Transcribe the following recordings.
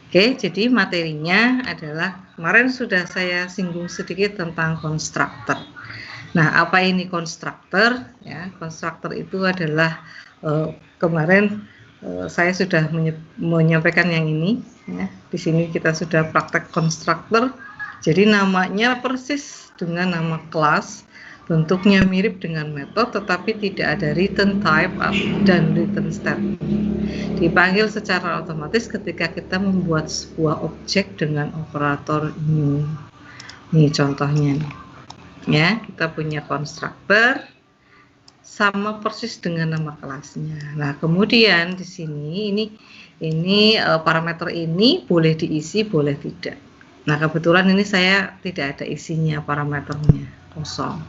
Oke, jadi materinya adalah kemarin sudah saya singgung sedikit tentang konstruktor. Nah, apa ini konstruktor? Ya, konstruktor itu adalah kemarin saya sudah menyampaikan yang ini. Ya, di sini kita sudah praktek konstruktor. Jadi namanya persis dengan nama kelas, bentuknya mirip dengan metode, tetapi tidak ada return type dan return statement. Dipanggil secara otomatis ketika kita membuat sebuah objek dengan operator new. Ini contohnya nih. Ya, kita punya konstruktor sama persis dengan nama kelasnya. Nah, kemudian di sini ini parameter ini boleh diisi, boleh tidak. Nah, kebetulan ini saya tidak ada isinya, parameternya kosong.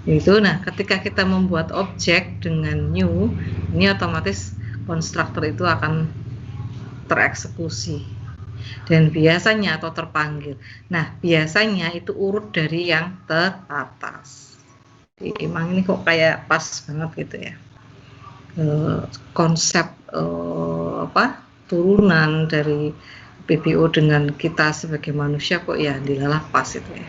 Itu, nah, ketika kita membuat objek dengan new, ini otomatis konstruktor itu akan tereksekusi dan biasanya atau terpanggil. Nah, biasanya itu urut dari yang teratas. Jadi, emang ini kok kayak pas banget gitu ya. Konsep turunan dari PBO dengan kita sebagai manusia kok ya dilalah pas itu ya.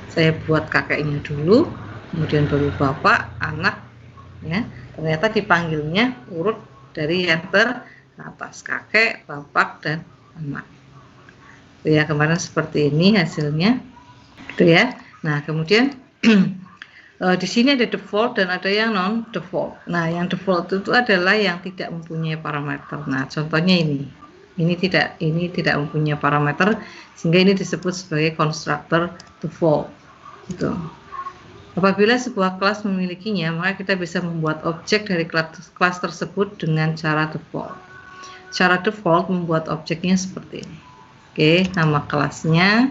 Saya buat kakeknya dulu, kemudian baru bapak, anak, ya. Ternyata dipanggilnya urut dari yang teratas, kakek, bapak, dan anak. Itu ya, kemarin seperti ini hasilnya, gitu ya. Nah, kemudian di sini ada default dan ada yang non default. Nah, yang default itu adalah yang tidak mempunyai parameter. Nah, contohnya ini tidak mempunyai parameter, sehingga ini disebut sebagai konstruktor default. Gitu. Apabila sebuah kelas memilikinya, maka kita bisa membuat objek dari kelas tersebut dengan cara default. Cara default membuat objeknya seperti ini. Oke, nama kelasnya,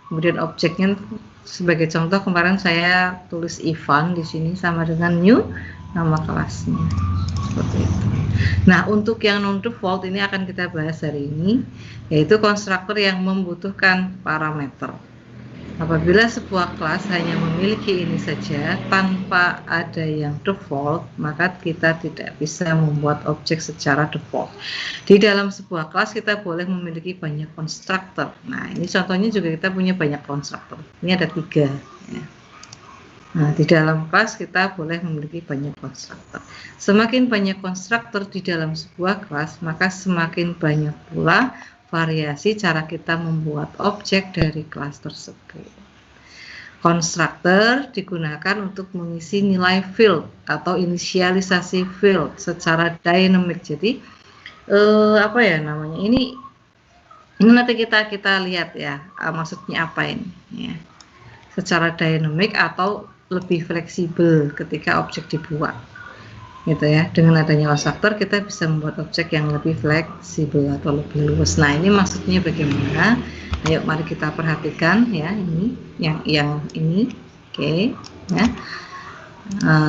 kemudian objeknya sebagai contoh kemarin saya tulis Ivan di sini sama dengan new nama kelasnya. Seperti itu. Nah, untuk yang non default ini akan kita bahas hari ini, yaitu konstruktor yang membutuhkan parameter. Apabila sebuah kelas hanya memiliki ini saja tanpa ada yang default, maka kita tidak bisa membuat objek secara default. Di dalam sebuah kelas kita boleh memiliki banyak konstruktor. Nah, ini contohnya juga kita punya banyak konstruktor. Ini ada 3. Ya. Nah, di dalam kelas kita boleh memiliki banyak konstruktor. Semakin banyak konstruktor di dalam sebuah kelas, maka semakin banyak pula variasi cara kita membuat objek dari kelas tersebut. Konstruktor digunakan untuk mengisi nilai field atau inisialisasi field secara dynamic. Jadi apa ya namanya? Ini nanti kita lihat ya, maksudnya apa ini ya. Secara dynamic atau lebih fleksibel ketika objek dibuat. Gitu ya, dengan adanya konstruktor kita bisa membuat objek yang lebih fleksibel atau lebih luas. Nah, ini maksudnya bagaimana? Ayo mari kita perhatikan ya, ini yang ini. Oke, ya.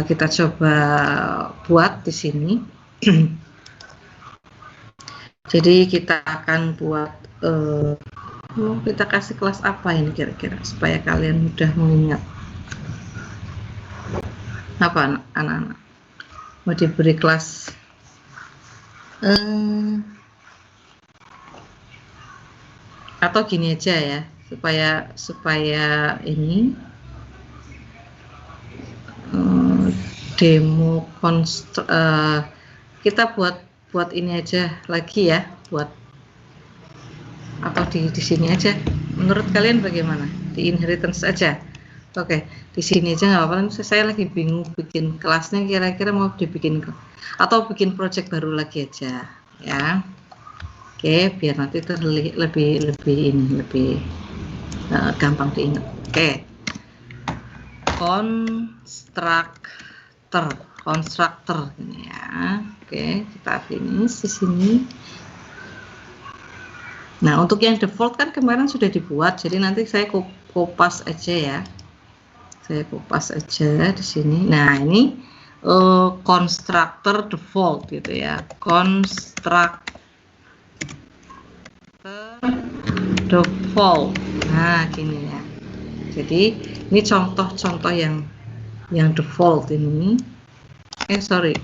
Kita coba buat di sini. Jadi kita akan buat kita kasih kelas apa ini kira-kira supaya kalian mudah mengingat. Apa anak-anak? Mau diberi kelas atau gini aja ya, supaya ini demo kita buat ini aja lagi ya, buat atau di sini aja. Menurut kalian bagaimana? Di inheritance aja. Oke, di sini aja nggak apa-apa. Saya lagi bingung bikin kelasnya, kira-kira mau dibikin atau bikin project baru lagi aja, ya. Oke, biar nanti lebih gampang diingat. Oke, konstruktor ini ya. Oke, kita finish di sini. Nah, untuk yang default kan kemarin sudah dibuat, jadi nanti saya kopas aja ya. Saya kopas aja di sini. Nah, ini konstruktor default gitu ya. Konstruktor default. Nah, gini ya. Jadi, ini contoh-contoh yang default ini. Sorry.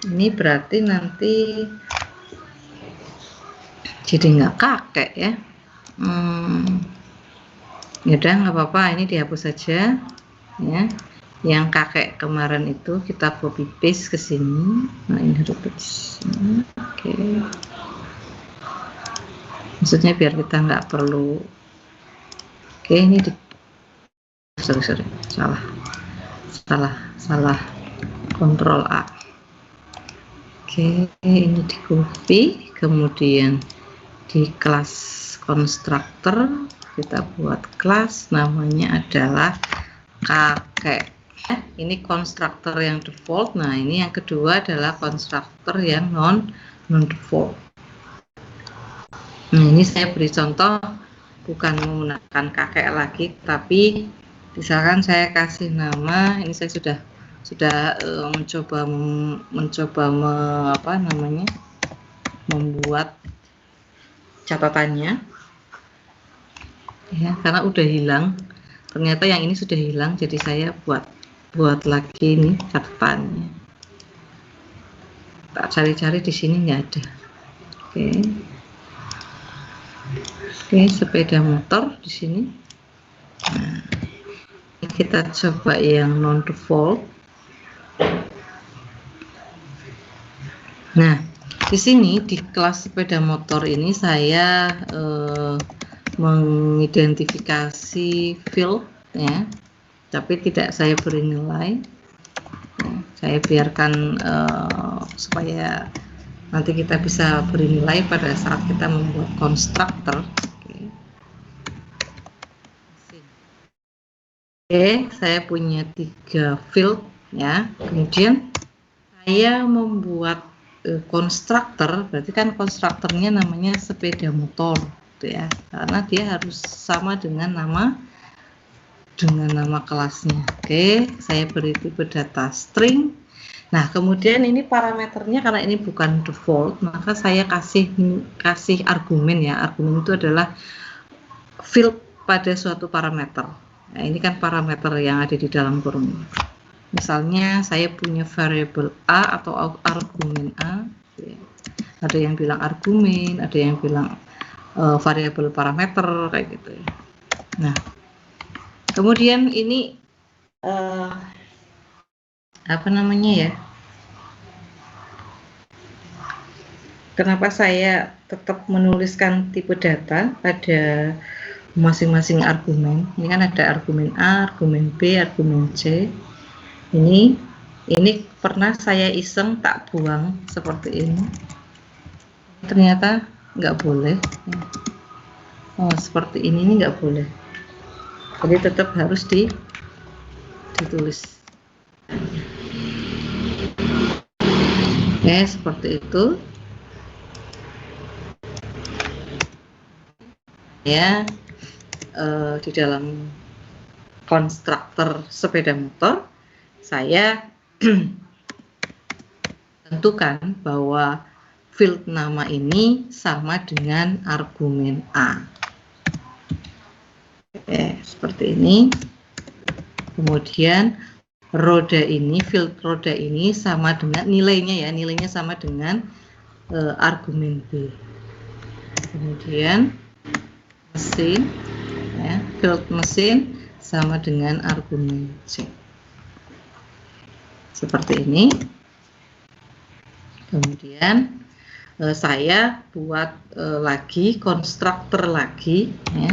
Ini berarti nanti jadi nggak kakek ya. Yaudah, nggak apa-apa, ini dihapus saja ya. Yang kakek kemarin itu kita copy paste ke sini. Nah, ini harus di sini. Oke. Maksudnya biar kita nggak perlu. Oke, ini di sorry, salah Ctrl A. Oke, ini di copy, kemudian di kelas constructor kita buat kelas namanya adalah kakek. Ini konstruktor yang default. Nah, ini yang kedua adalah konstruktor yang non default. Nah, ini saya beri contoh bukan menggunakan kakek lagi, tapi misalkan saya kasih nama, ini saya sudah mencoba membuat catatannya ya, karena udah hilang. Ternyata yang ini sudah hilang, jadi saya buat lagi ini catatannya. Tak cari-cari di sini nggak ada. Oke, sepeda motor di sini. Nah, kita coba yang non default. Nah, di sini di kelas sepeda motor ini saya mengidentifikasi field ya, tapi tidak saya beri nilai. Saya biarkan supaya nanti kita bisa beri nilai pada saat kita membuat konstruktor. Oke, saya punya 3 field ya. Kemudian saya membuat konstruktor, berarti kan konstruktornya namanya sepeda motor gitu ya, karena dia harus sama dengan nama kelasnya. Oke, saya beri tipe data string. Nah, kemudian ini parameternya karena ini bukan default, maka saya kasih argumen ya. Argumen itu adalah field pada suatu parameter. Nah, ini kan parameter yang ada di dalam kurung ini. Misalnya saya punya variabel A atau argumen A, ya. Ada yang bilang argumen, ada yang bilang variabel parameter kayak gitu ya. Nah, kemudian ini apa namanya ya? Kenapa saya tetap menuliskan tipe data pada masing-masing argumen? Ini kan ada argumen A, argumen B, argumen C. Ini pernah saya iseng tak buang seperti ini, ternyata nggak boleh. Oh, seperti ini nggak boleh, jadi tetap harus ditulis. Oke, seperti itu ya. Di dalam konstruktor sepeda motor saya tentukan bahwa field nama ini sama dengan argumen A. Oke, seperti ini. Kemudian roda ini, field roda ini sama dengan nilainya ya, nilainya sama dengan argumen B. Kemudian mesin ya, field mesin sama dengan argumen C. Seperti ini. Kemudian saya buat lagi konstruktor lagi ya.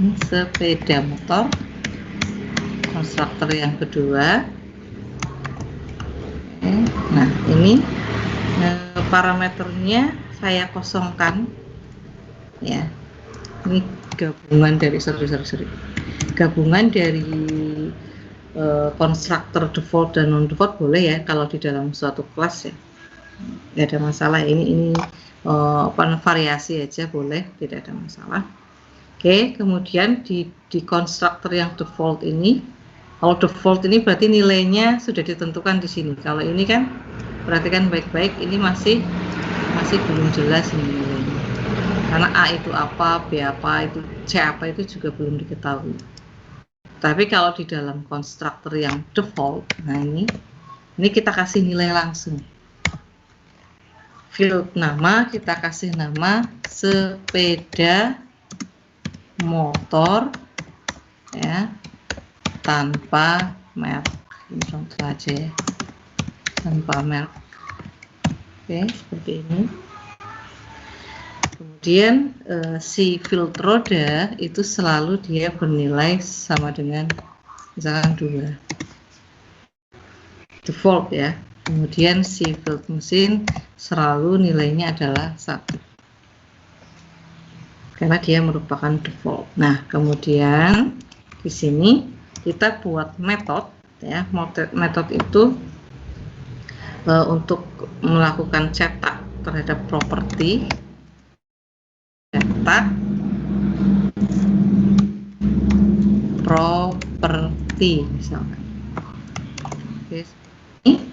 Ini sepeda motor, konstruktor yang kedua. Oke. Nah, ini parameternya saya kosongkan ya. Ini gabungan dari gabungan dari konstruktor default dan non default boleh ya kalau di dalam suatu kelas ya, nggak ada masalah. Ini variasi aja boleh, tidak ada masalah. Oke, kemudian di konstruktor yang default ini, kalau default ini berarti nilainya sudah ditentukan di sini. Kalau ini kan perhatikan baik-baik, ini masih belum jelas ini nilainya, karena A itu apa, B apa, itu C apa, itu juga belum diketahui. Tapi kalau di dalam konstruktor yang default, nah ini kita kasih nilai langsung. field nama kita kasih nama sepeda motor ya tanpa merek. Ini contoh aja ya, tanpa merek. Oke, seperti ini. Kemudian si field roda itu selalu dia bernilai sama dengan misalkan 2 default ya. Kemudian si field mesin selalu nilainya adalah 1 karena dia merupakan default. Nah, kemudian di sini kita buat metode ya. Metode itu untuk melakukan cetak terhadap properti, cetak properti misalkan. Oke, ini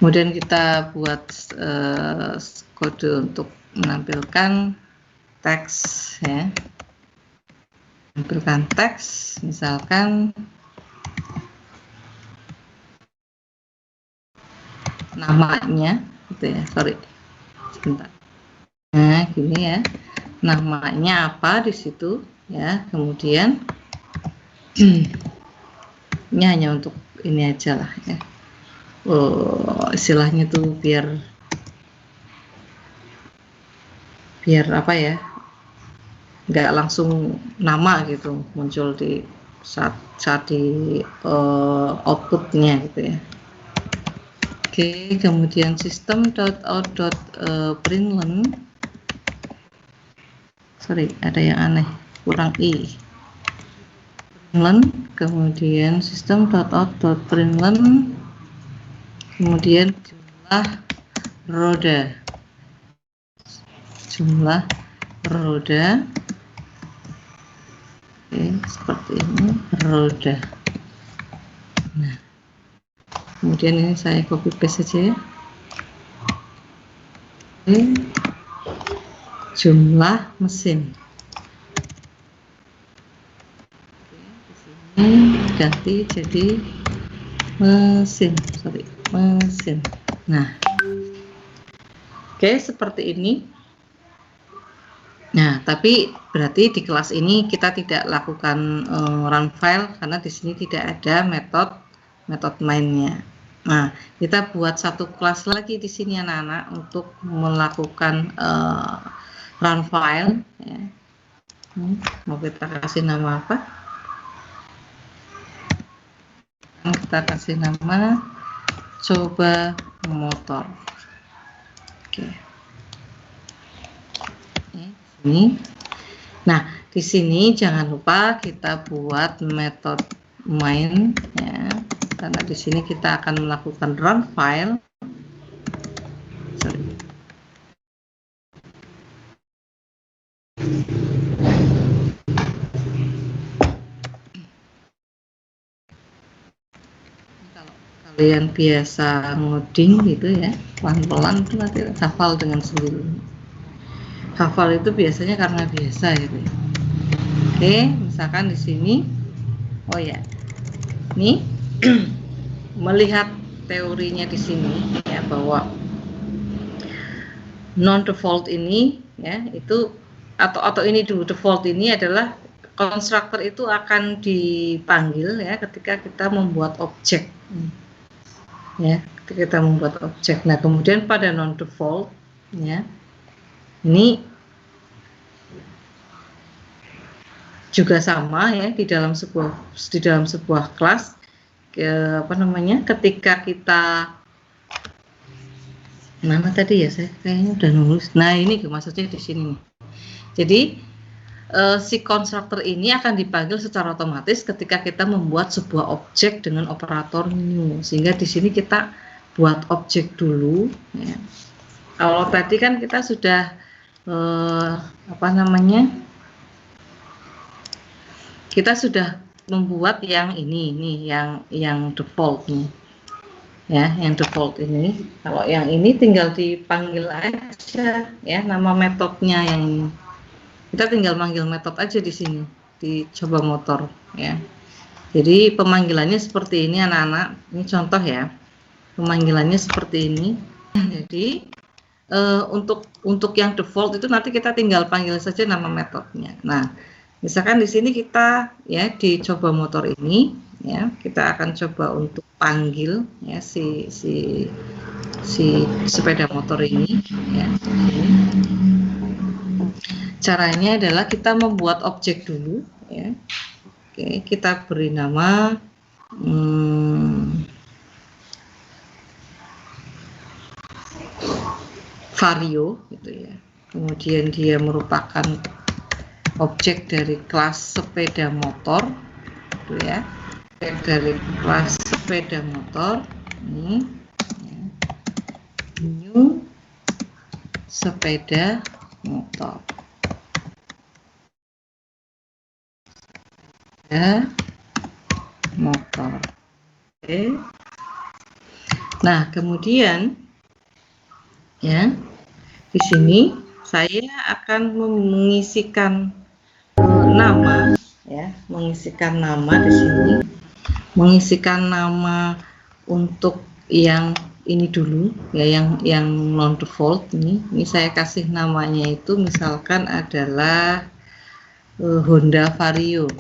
kemudian kita buat kode untuk menampilkan teks ya, menampilkan teks misalkan namanya gitu ya, sorry sebentar. Nah gini ya, namanya apa di situ ya, kemudian ini hanya untuk ini aja lah ya. Istilahnya tuh biar apa ya, nggak langsung nama gitu muncul di saat di outputnya gitu ya. Oke, kemudian system.out.println, sorry ada yang aneh, kurang i, println, kemudian system.out.println, kemudian jumlah roda, oke, seperti ini roda. Nah, kemudian ini saya copy paste saja ya. Oke, jumlah mesin. Oke, di sini ganti jadi mesin, sorry, mesin. Nah, oke, seperti ini. Nah, tapi berarti di kelas ini kita tidak lakukan run file karena di sini tidak ada metode mainnya. Nah, kita buat satu kelas lagi di sini anak-anak untuk melakukan run file. Ya. Mau kita kasih nama apa? Kita kasih nama coba motor. Oke. Ini. Nah, di sini jangan lupa kita buat metode main ya. Karena di sini kita akan melakukan run file. Sorry. Kalau kalian biasa ngoding gitu ya, pelan-pelan itu nanti hafal dengan sendiri. Hafal itu biasanya karena biasa gitu ya. Oke, misalkan di sini, oh ya, ini melihat teorinya di sini ya bahwa non default ini ya itu atau ini dulu, default ini adalah konstruktor itu akan dipanggil ya ketika kita membuat objek ya, ketika kita membuat objek. Nah, kemudian pada non default ya ini juga sama ya, di dalam sebuah kelas apa namanya, ketika kita mana tadi ya, saya kayaknya udah nulis. Nah, ini maksudnya di sini nih. Jadi si konstruktor ini akan dipanggil secara otomatis ketika kita membuat sebuah objek dengan operator new. Sehingga di sini kita buat objek dulu ya. Kalau tadi kan kita sudah apa namanya, kita sudah membuat yang ini nih, yang default nih ya, yang default ini. Kalau yang ini tinggal dipanggil aja ya, nama metodenya yang kita tinggal manggil metode aja di sini di coba motor ya. Jadi pemanggilannya seperti ini anak-anak. Ini contoh ya. Pemanggilannya seperti ini. Jadi untuk yang default itu nanti kita tinggal panggil saja nama metodenya. Nah, misalkan di sini kita ya di coba motor ini ya, kita akan coba untuk panggil ya si sepeda motor ini ya. Caranya adalah kita membuat objek dulu ya. Oke, kita beri nama Vario gitu ya. Kemudian dia merupakan objek dari kelas sepeda motor gitu ya. Dari kelas sepeda motor ini ya. New sepeda motor. Ya, motor. Oke. Nah, kemudian ya di sini saya akan mengisikan nama ya, mengisikan nama di sini, mengisikan nama untuk yang ini dulu ya, yang non default ini saya kasih namanya itu misalkan adalah Honda Vario.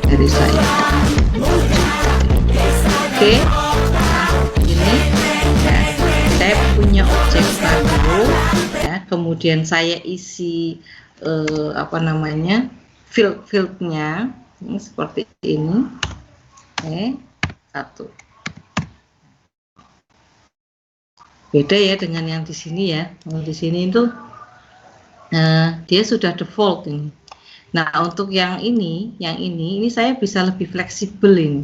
Dari saya. Oke. Ini ya, saya punya objek Vario ya, kemudian saya isi apa namanya, field-fieldnya ini seperti ini. Oke, satu. Beda ya dengan yang di sini ya. Kalau di sini itu dia sudah default ini. Nah, untuk yang ini saya bisa lebih fleksibel ini.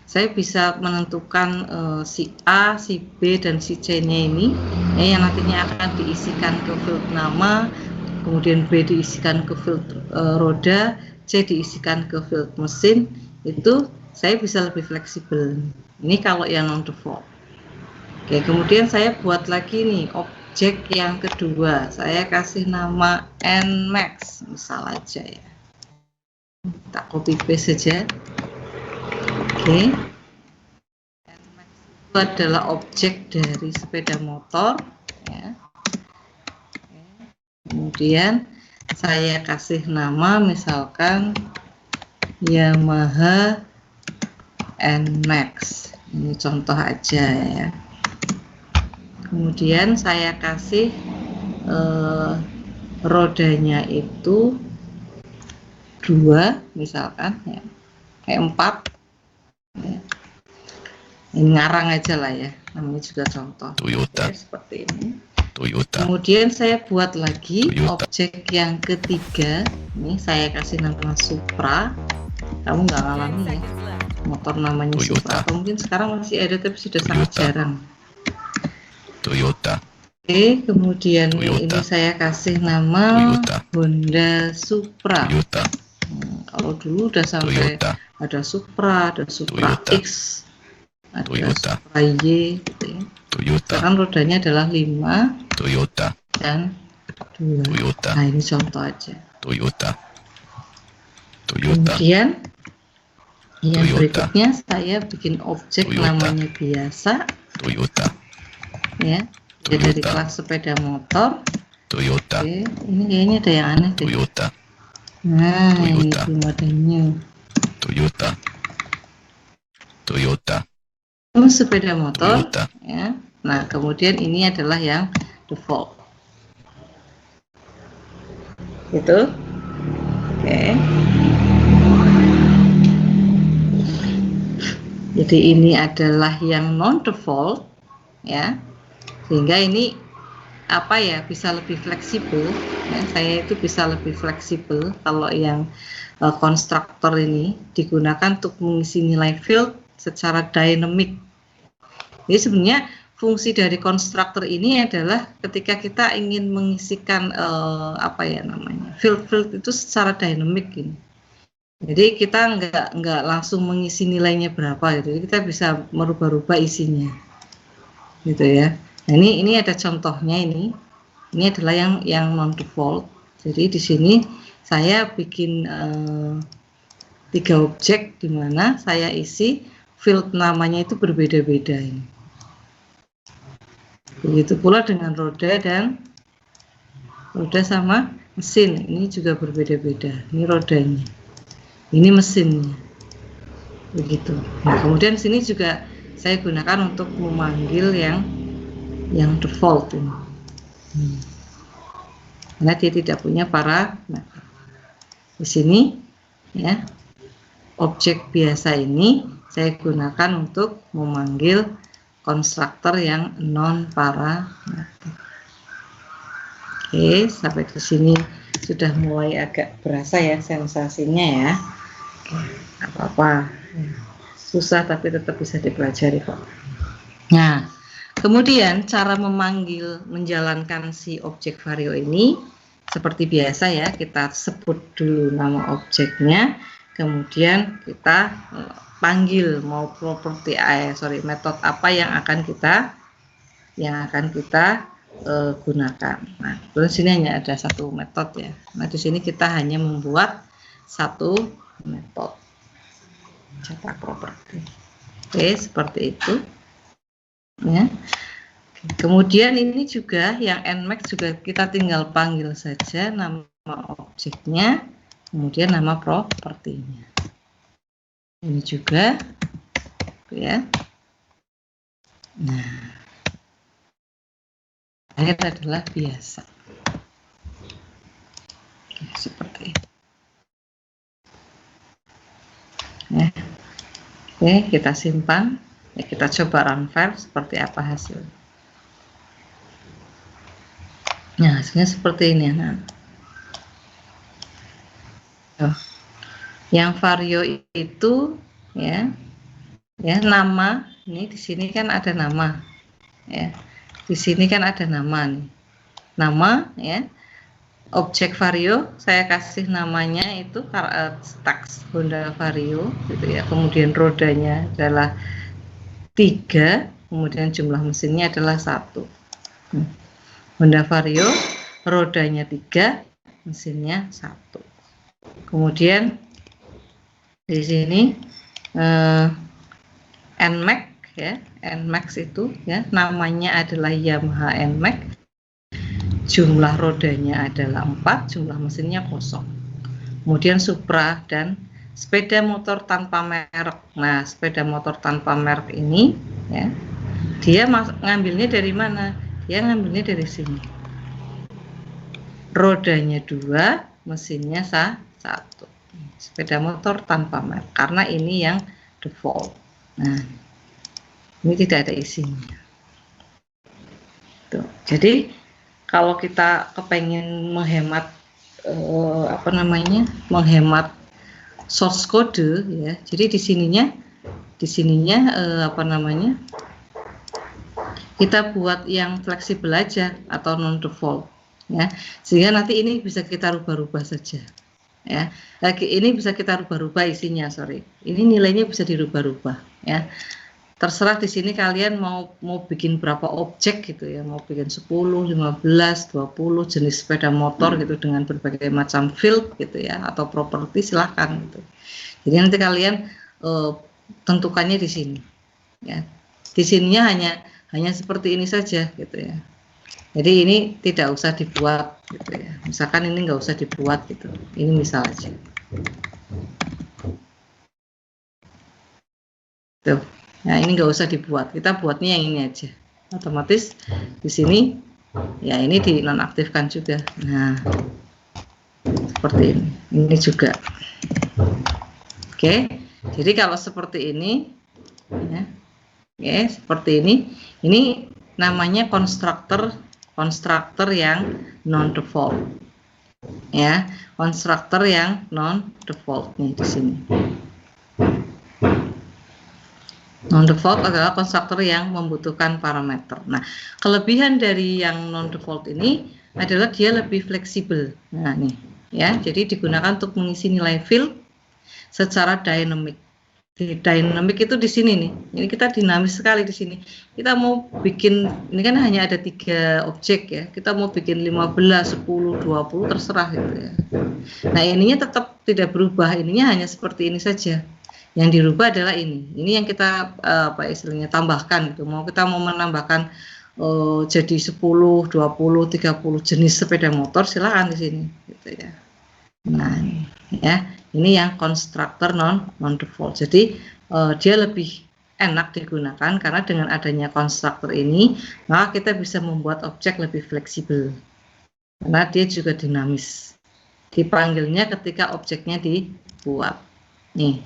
Saya bisa menentukan si A, si B, dan si C-nya ini ya, yang nantinya akan diisikan ke field nama, kemudian B diisikan ke field roda, C diisikan ke field mesin. Itu saya bisa lebih fleksibel. Ini kalau yang non default. Oke, kemudian saya buat lagi nih objek yang kedua. Saya kasih nama Nmax, misal aja ya. Kita copy paste saja. Oke. Nmax itu adalah objek dari sepeda motor ya. Kemudian saya kasih nama misalkan Yamaha Nmax. Ini contoh aja ya. Kemudian saya kasih rodanya itu 2 misalkan ya, kayak 4 ya. Ini ngarang aja lah ya, namanya juga contoh. Toyota. Oke, seperti ini. Toyota. Kemudian saya buat lagi Toyota. Objek yang ketiga, ini saya kasih nama Supra. Kamu nggak ngalamin ya motor namanya Toyota. Supra, atau mungkin sekarang masih ada tapi sudah Toyota. Sangat jarang. Toyota. Oke, kemudian Toyota. Ini saya kasih nama Toyota. Honda Supra. Toyota. Kalau dulu udah sampai Toyota. Ada Supra, ada Supra Toyota. X, ada Toyota. Supra Y gitu ya. Toyota. Sekarang rodanya adalah 5 Toyota dan 2 Toyota. Nah, ini contoh aja. Toyota. Toyota. Kemudian yang Toyota. Berikutnya saya bikin objek Toyota. Namanya biasa Toyota ya, Toyota. Dari kelas sepeda motor Toyota. Oke, ini kayaknya ada yang aneh deh. Toyota. Nah, Toyota. Ini modelnya Toyota. Toyota. Sepeda motor Toyota. Ya. Nah, kemudian ini adalah yang default. Gitu. Oke. Jadi ini adalah yang non default ya. Sehingga ini apa ya, bisa lebih fleksibel ya. Saya itu bisa lebih fleksibel kalau yang konstruktor ini digunakan untuk mengisi nilai field secara dynamic. Jadi sebenarnya fungsi dari konstruktor ini adalah ketika kita ingin mengisikan apa ya namanya, field itu secara dynamic ini. Jadi kita nggak langsung mengisi nilainya berapa gitu. Jadi kita bisa merubah-rubah isinya gitu ya. Nah, ini ada contohnya ini. Ini adalah yang non default. Jadi di sini saya bikin 3 objek di mana saya isi field namanya itu berbeda-beda ini. Begitu pula dengan roda sama mesin, ini juga berbeda-beda. Ini rodanya, ini mesinnya. Begitu. Nah, kemudian sini juga saya gunakan untuk memanggil yang default ini. Karena dia tidak punya parameter. Di sini ya, objek biasa ini saya gunakan untuk memanggil konstruktor yang non parameter. Oke, sampai ke sini sudah mulai agak berasa ya sensasinya ya. Oke, apa-apa. Susah tapi tetap bisa dipelajari kok. Nah, kemudian cara memanggil menjalankan si objek vario ini seperti biasa ya, kita sebut dulu nama objeknya, kemudian kita panggil mau properti metode apa yang akan kita gunakan. Nah, terus sini hanya ada satu metode ya. Nah, di sini kita hanya membuat satu metode cetak properti. Oke, seperti itu. Ya. Kemudian ini juga yang nmax juga kita tinggal panggil saja nama objeknya, kemudian nama propertinya. Ini juga, ya. Nah, akhir adalah biasa. Oke, seperti ini. Ya. Oke, kita simpan. Ya, kita coba run file seperti apa hasilnya. Nah, hasilnya seperti ini. Nah, yang vario itu ya nama ini di sini kan ada nama ya, di sini kan ada nama nih, nama ya, objek vario saya kasih namanya itu Stax Honda Vario gitu ya, kemudian rodanya adalah 3, kemudian jumlah mesinnya adalah 1. Honda Vario rodanya 3, mesinnya 1. Kemudian di sini nmax ya, nmax itu ya namanya adalah Yamaha nmax, jumlah rodanya adalah 4, jumlah mesinnya 0. Kemudian Supra dan sepeda motor tanpa merek. Nah, sepeda motor tanpa merek ini ya, dia ngambilnya dari mana? Dia ngambilnya dari sini. Rodanya 2, mesinnya 1. Sepeda motor tanpa merek, karena ini yang default. Nah, ini tidak ada isinya. Tuh. Jadi kalau kita kepengen menghemat menghemat source code ya, jadi di sininya kita buat yang fleksibel aja atau non default ya, sehingga nanti ini bisa kita rubah-rubah saja ya. Lagi ini bisa kita rubah-rubah isinya, ini nilainya bisa dirubah-rubah ya. Terserah di sini kalian mau bikin berapa objek gitu ya, mau bikin 10, 15, 20 jenis sepeda motor gitu dengan berbagai macam field gitu ya, atau properti silahkan gitu. Jadi nanti kalian tentukannya di sini ya. Di sininya hanya seperti ini saja gitu ya. Jadi ini tidak usah dibuat gitu ya. Misalkan ini nggak usah dibuat gitu. Ini misal aja. Tuh. Nah, ini nggak usah dibuat, kita buatnya yang ini aja. Otomatis di sini ya ini dinonaktifkan juga. Nah, seperti ini. Ini juga. Oke. Jadi kalau seperti ini ya, seperti ini. Ini namanya konstruktor yang non default. Ya, konstruktor yang non default nih di sini. Non-default adalah konstruktor yang membutuhkan parameter. Nah, kelebihan dari yang non-default ini adalah dia lebih fleksibel. Nah, nih, ya, jadi digunakan untuk mengisi nilai field secara dynamic. Di dynamic itu di sini nih. Ini kita dinamis sekali di sini. Kita mau bikin, ini kan hanya ada 3 objek ya. Kita mau bikin 15, 10, 20 terserah gitu ya. Nah, ininya tetap tidak berubah. Ininya hanya seperti ini saja. Yang dirubah adalah ini. Ini yang kita apa istilahnya tambahkan gitu. Kita mau menambahkan jadi 10, 20, 30 jenis sepeda motor, silakan di sini gitu ya. Nah, ya, ini yang konstruktor non-default. Jadi dia lebih enak digunakan karena dengan adanya konstruktor ini, maka kita bisa membuat objek lebih fleksibel. Karena dia juga dinamis. Dipanggilnya ketika objeknya dibuat. Nih,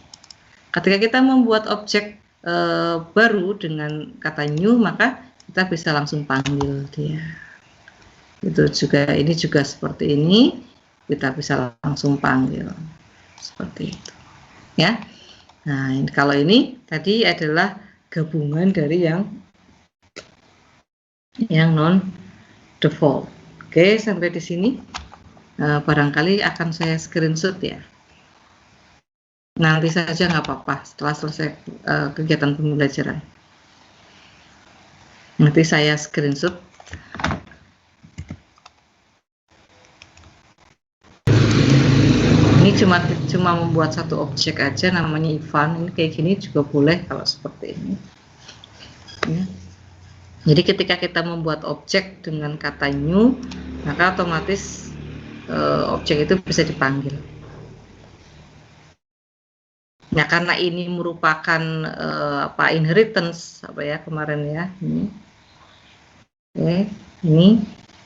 ketika kita membuat objek baru dengan kata new, maka kita bisa langsung panggil dia. Itu juga, ini juga seperti ini, kita bisa langsung panggil seperti itu ya. Nah, kalau ini tadi adalah gabungan dari yang non default. Oke, sampai di sini barangkali akan saya screenshot ya, nanti saja nggak apa-apa setelah selesai kegiatan pembelajaran, nanti saya screenshot. Ini cuma membuat satu objek aja namanya Ivan. Ini kayak gini juga boleh kalau seperti ini ya. Jadi ketika kita membuat objek dengan kata new, maka otomatis objek itu bisa dipanggil. Nah, karena ini merupakan inheritance apa ya kemarin ya, ini. Oke, ini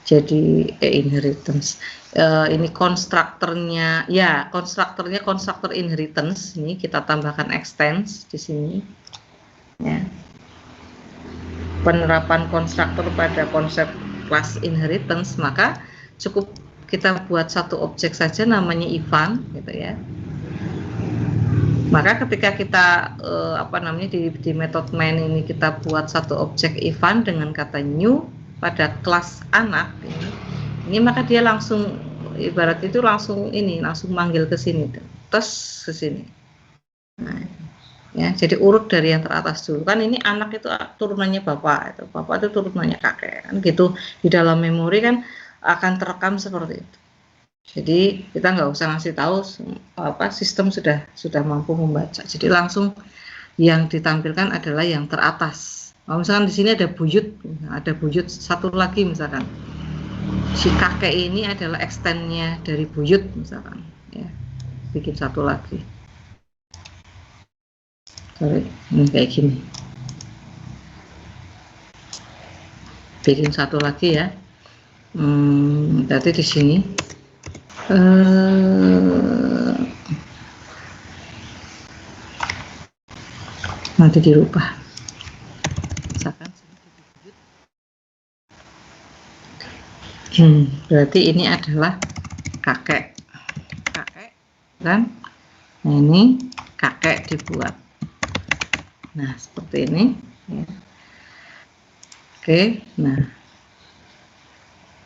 jadi inheritance. Ini konstruktornya ya, konstruktor inheritance. Ini kita tambahkan extends di sini ya. Penerapan konstruktor pada konsep class inheritance, maka cukup kita buat satu objek saja namanya Ivan gitu ya. Maka ketika kita di method main ini kita buat satu objek Ivan dengan kata new pada kelas anak ini maka dia langsung ibarat itu langsung manggil ke sini, terus ke sini. Nah, ya, jadi urut dari yang teratas dulu kan, ini anak itu turunannya bapak itu turunannya kakek kan gitu. Di dalam memori kan akan terekam seperti itu. Jadi kita nggak usah ngasih tahu sistem sudah mampu membaca. Jadi langsung yang ditampilkan adalah yang teratas. Misalkan di sini ada buyut satu lagi, misalkan si kakek ini adalah extendnya dari buyut misalkan ya, bikin satu lagi. Ini kayak gini, bikin satu lagi ya. Berarti di sini nanti dirubah misalkan berarti ini adalah kakek kan. Nah, ini kakek dibuat. Nah, seperti ini ya. Oke, nah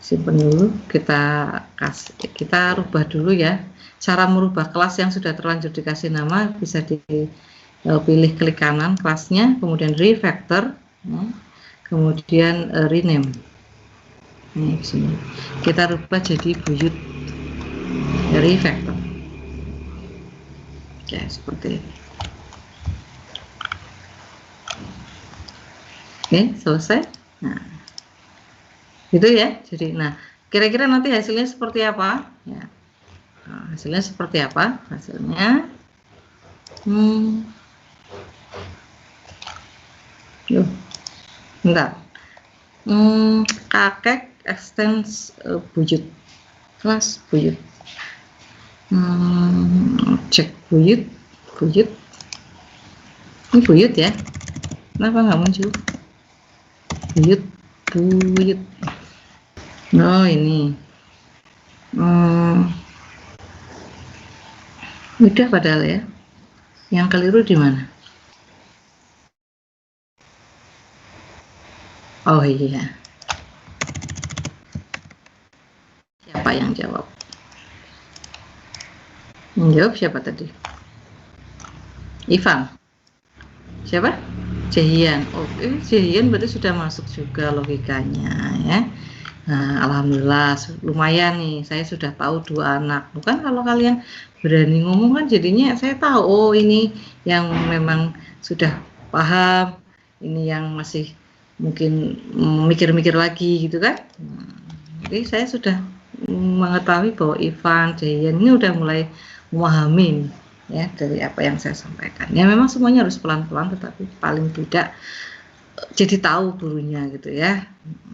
simpan dulu, kita rubah dulu ya. Cara merubah kelas yang sudah terlanjur dikasih nama bisa dipilih klik kanan kelasnya, kemudian refactor ya. Kemudian rename. Ini di sini kita rubah jadi buyut dari vektor ya, seperti ini. Oke, selesai. Nah, gitu ya. Jadi, nah, kira-kira nanti hasilnya seperti apa? Ya. Nah, hasilnya seperti apa? Hasilnya, bentar. Kakek extends buyut, kelas buyut. Cek buyut. Ini buyut ya. Kenapa nggak muncul? Buyut. Oh, ini. Udah padahal ya. Yang keliru di mana? Oh iya. Siapa yang jawab? Yang jawab siapa tadi? Ivan. Siapa? Jahian. Oke, Jahian berarti sudah masuk juga logikanya ya. Nah, alhamdulillah lumayan nih, saya sudah tahu 2 anak. Bukan kalau kalian berani ngomong kan jadinya saya tahu, oh ini yang memang sudah paham, ini yang masih mungkin mikir-mikir lagi gitu kan. Jadi saya sudah mengetahui bahwa Ivan, Jayan ini udah mulai memahami ya dari apa yang saya sampaikan. Ya memang semuanya harus pelan-pelan tetapi paling tidak jadi tahu gurunya gitu ya.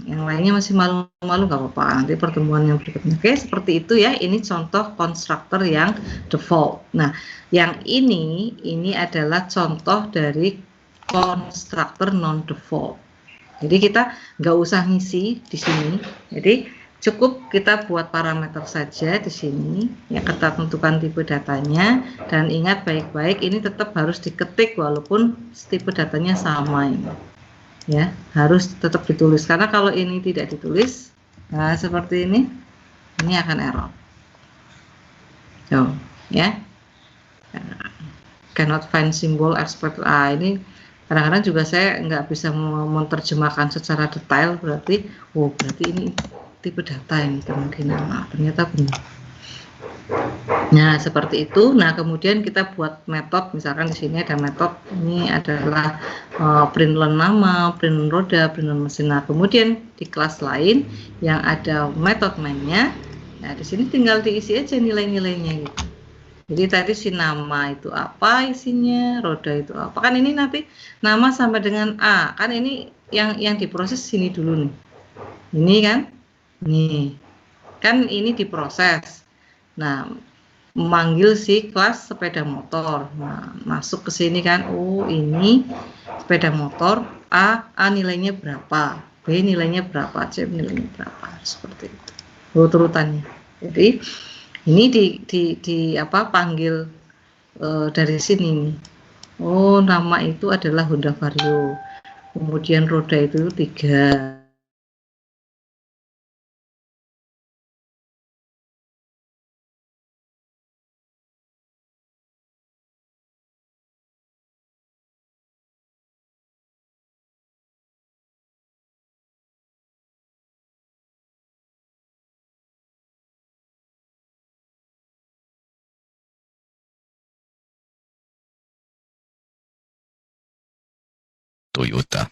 Yang lainnya masih malu-malu nggak apa-apa. Nanti pertemuan yang berikutnya. Oke, seperti itu ya. Ini contoh konstruktor yang default. Nah, yang ini adalah contoh dari konstruktor non default. Jadi kita nggak usah ngisi di sini. Jadi cukup kita buat parameter saja di sini. Ya, kita tentukan tipe datanya dan ingat baik-baik ini tetap harus diketik walaupun tipe datanya sama ini. Ya, harus tetap ditulis karena kalau ini tidak ditulis, nah seperti ini akan error. Tuh, ya. Cannot find symbol expert. Ini kadang-kadang juga saya nggak bisa menerjemahkan secara detail berarti, oh berarti ini tipe data ini kemungkinan. Nah, ternyata benar. Nah, seperti itu. Nah, kemudian kita buat metode, misalkan di sini ada metode, ini adalah print learn nama, print learn roda, print learn mesin. Nah, kemudian di kelas lain yang ada metode mainnya, nah di sini tinggal diisi aja nilai-nilainya gitu. Jadi tadi si nama itu apa isinya, roda itu apa. Kan ini nanti nama sampai dengan A. Kan ini yang diproses sini dulu nih. Ini kan? Nih. Kan ini diproses. Nah, memanggil si kelas sepeda motor. Nah, masuk ke sini kan, oh ini sepeda motor A nilainya berapa, B nilainya berapa, C nilainya berapa, seperti itu urut-urutannya. Jadi ini di apa panggil dari sini nih. Oh, nama itu adalah Honda Vario. Kemudian roda itu 3. Toyota.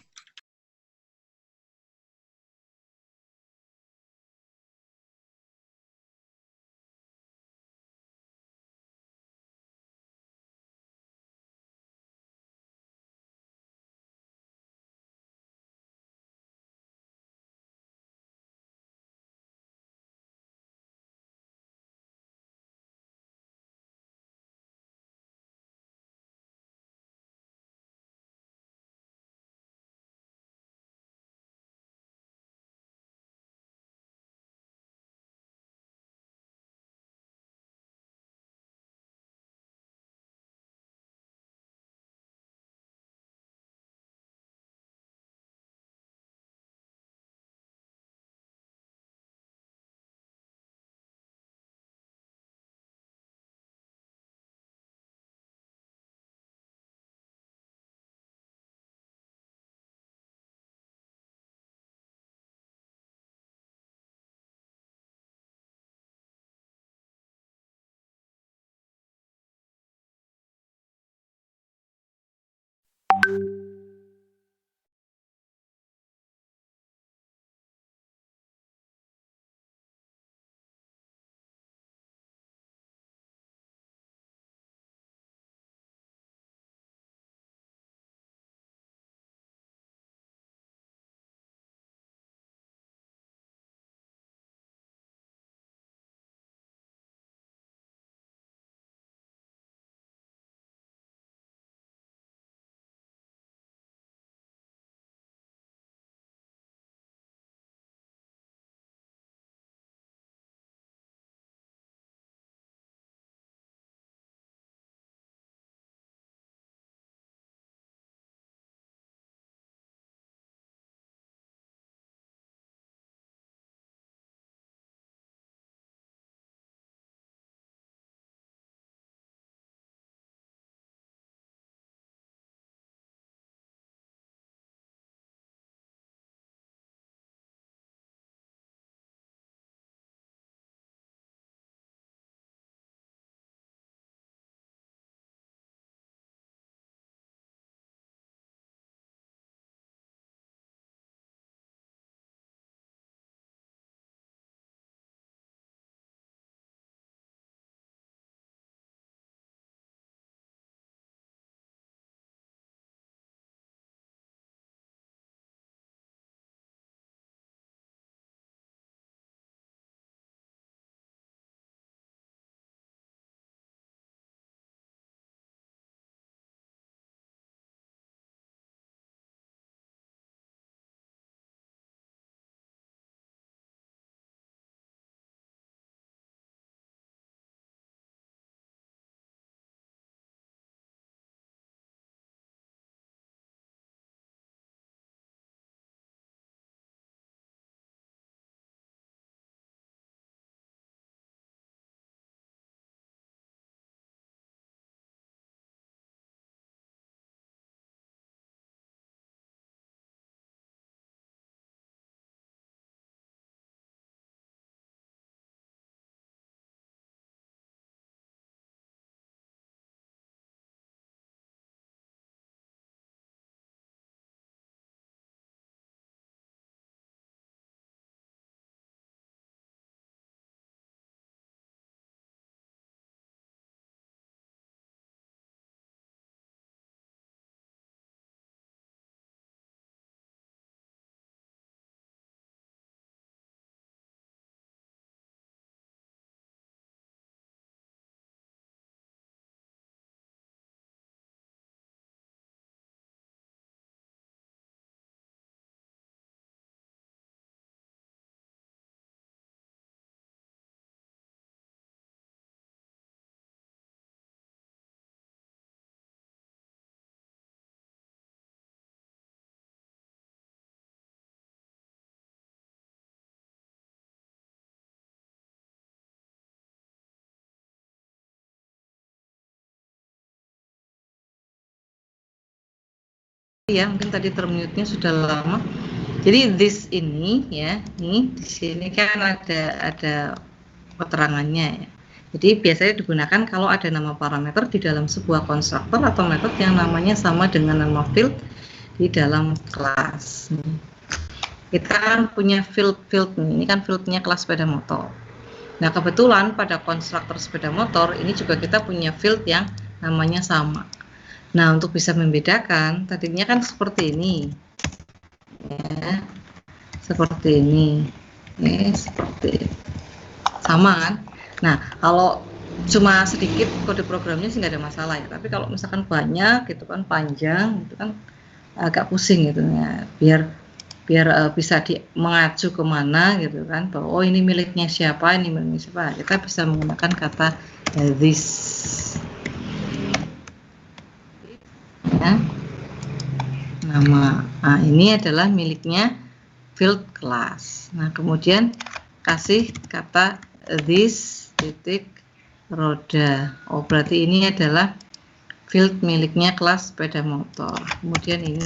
ya, mungkin tadi termute-nya sudah lama. Jadi this ini ya, ini di sini kan ada keterangannya ya. Jadi biasanya digunakan kalau ada nama parameter di dalam sebuah konstruktor atau metode yang namanya sama dengan nama field di dalam kelas. Kita kan punya field nih, ini kan fieldnya kelas sepeda motor. Nah kebetulan pada konstruktor sepeda motor ini juga kita punya field yang namanya sama. Nah untuk bisa membedakan, tadinya kan seperti ini, ya, seperti ini, seperti sama kan. Nah kalau cuma sedikit kode programnya sih nggak ada masalah ya, tapi kalau misalkan banyak gitu kan, panjang gitu kan, agak pusing gitu ya, biar bisa mengacu kemana gitu kan, bahwa oh ini miliknya siapa, ini miliknya siapa. Kita bisa menggunakan kata this ya, nama. Nah ini adalah miliknya field class. Nah kemudian kasih kata this titik roda. Oh berarti ini adalah field miliknya kelas sepeda motor. Kemudian ini